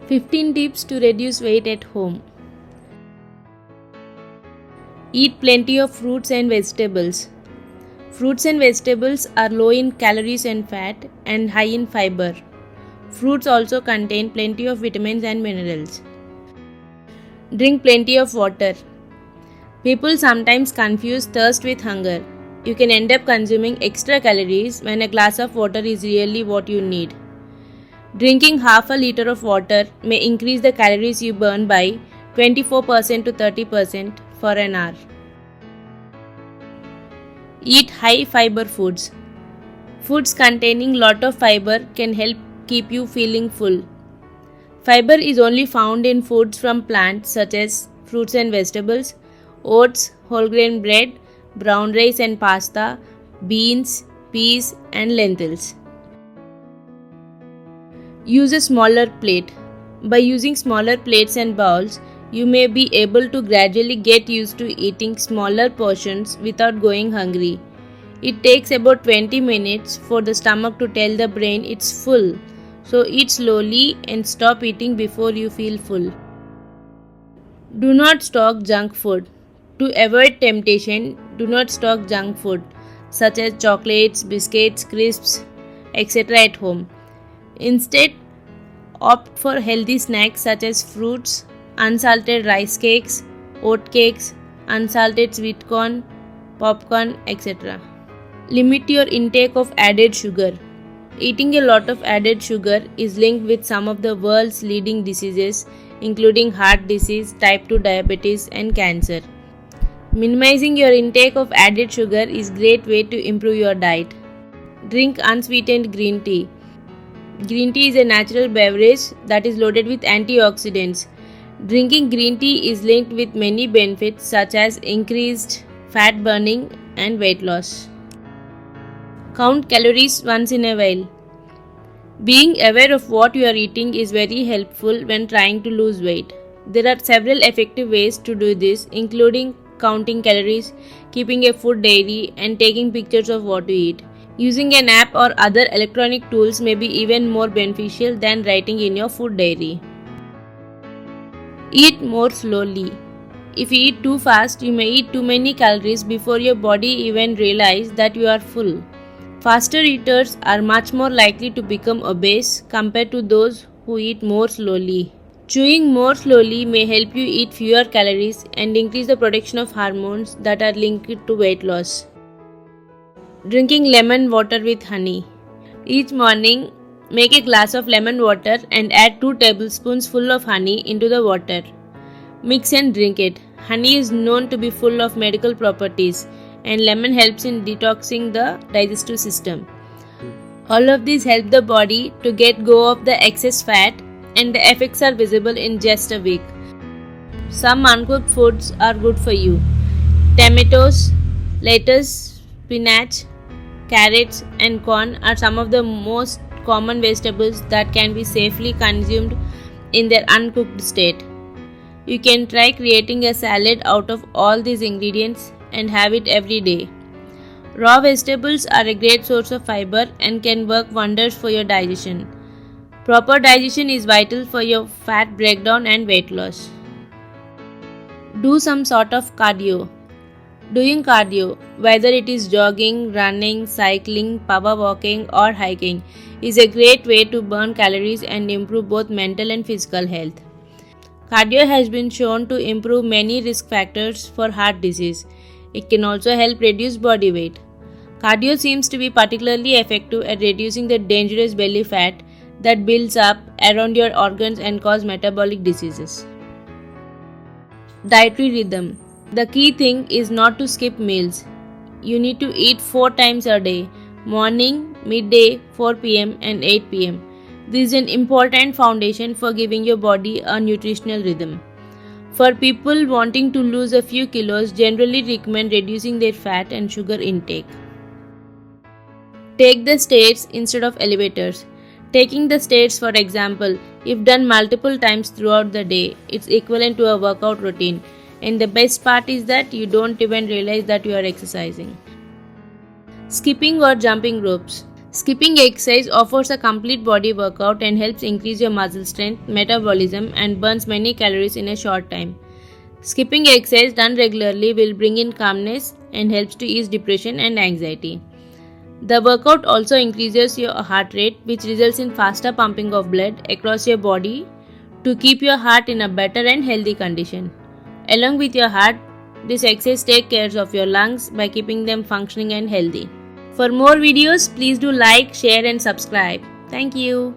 15 tips to reduce weight at home. Eat plenty of fruits and vegetables. Fruits and vegetables are low in calories and fat and high in fiber. Fruits also contain plenty of vitamins and minerals. Drink plenty of water. People sometimes confuse thirst with hunger. You can end up consuming extra calories when a glass of water is really what you need. Drinking half a liter of water may increase the calories you burn by 24% to 30% for an hour. Eat high fiber foods. Foods containing lot of fiber can help keep you feeling full. Fiber is only found in foods from plants such as fruits and vegetables, oats, whole grain bread, brown rice and pasta, beans, peas and lentils. Use a smaller plate. By using smaller plates and bowls, you may be able to gradually get used to eating smaller portions without going hungry. It takes about 20 minutes for the stomach to tell the brain it's full, so eat slowly and stop eating before you feel full. Do not stock junk food. To avoid temptation, do not stock junk food such as chocolates, biscuits, crisps, etc. at home. Instead, opt for healthy snacks such as fruits, unsalted rice cakes, oat cakes, unsalted sweet corn, popcorn, etc. Limit your intake of added sugar. Eating a lot of added sugar is linked with some of the world's leading diseases, including heart disease, type 2 diabetes, and cancer. Minimizing your intake of added sugar is a great way to improve your diet. Drink unsweetened green tea. Green tea is a natural beverage that is loaded with antioxidants. Drinking green tea is linked with many benefits such as increased fat burning and weight loss. Count calories once in a while. Being aware of what you are eating is very helpful when trying to lose weight. There are several effective ways to do this, including counting calories, keeping a food diary, and taking pictures of what you eat. Using an app or other electronic tools may be even more beneficial than writing in your food diary. Eat more slowly. If you eat too fast, you may eat too many calories before your body even realizes that you are full. Faster eaters are much more likely to become obese compared to those who eat more slowly. Chewing more slowly may help you eat fewer calories and increase the production of hormones that are linked to weight loss. Drinking lemon water with honey. Each morning, make a glass of lemon water and add 2 tablespoons full of honey into the water. Mix and drink it. Honey is known to be full of medical properties, and lemon helps in detoxing the digestive system. All of these help the body to get go of the excess fat, and the effects are visible in just a week. Some uncooked foods are good for you. Tomatoes, lettuce, spinach, carrots and corn are some of the most common vegetables that can be safely consumed in their uncooked state. You can try creating a salad out of all these ingredients and have it every day. Raw vegetables are a great source of fiber and can work wonders for your digestion. Proper digestion is vital for your fat breakdown and weight loss. Do some sort of cardio. Doing cardio, whether it is jogging, running, cycling, power walking or hiking, is a great way to burn calories and improve both mental and physical health. Cardio has been shown to improve many risk factors for heart disease. It can also help reduce body weight. Cardio seems to be particularly effective at reducing the dangerous belly fat that builds up around your organs and cause metabolic diseases. Dietary rhythm. The key thing is not to skip meals. You need to eat 4 times a day: morning, midday, 4 pm and 8 pm. This is an important foundation for giving your body a nutritional rhythm. For people wanting to lose a few kilos, generally recommend reducing their fat and sugar intake. Take the stairs instead of elevators. Taking the stairs, for example, if done multiple times throughout the day, it's equivalent to a workout routine. And the best part is that you don't even realize that you are exercising. Skipping or jumping ropes. Skipping exercise offers a complete body workout and helps increase your muscle strength, metabolism, and burns many calories in a short time. Skipping exercise done regularly will bring in calmness and helps to ease depression and anxiety. The workout also increases your heart rate, which results in faster pumping of blood across your body to keep your heart in a better and healthy condition. Along with your heart, this exercise takes care of your lungs by keeping them functioning and healthy. For more videos, please do like, share and subscribe. Thank you.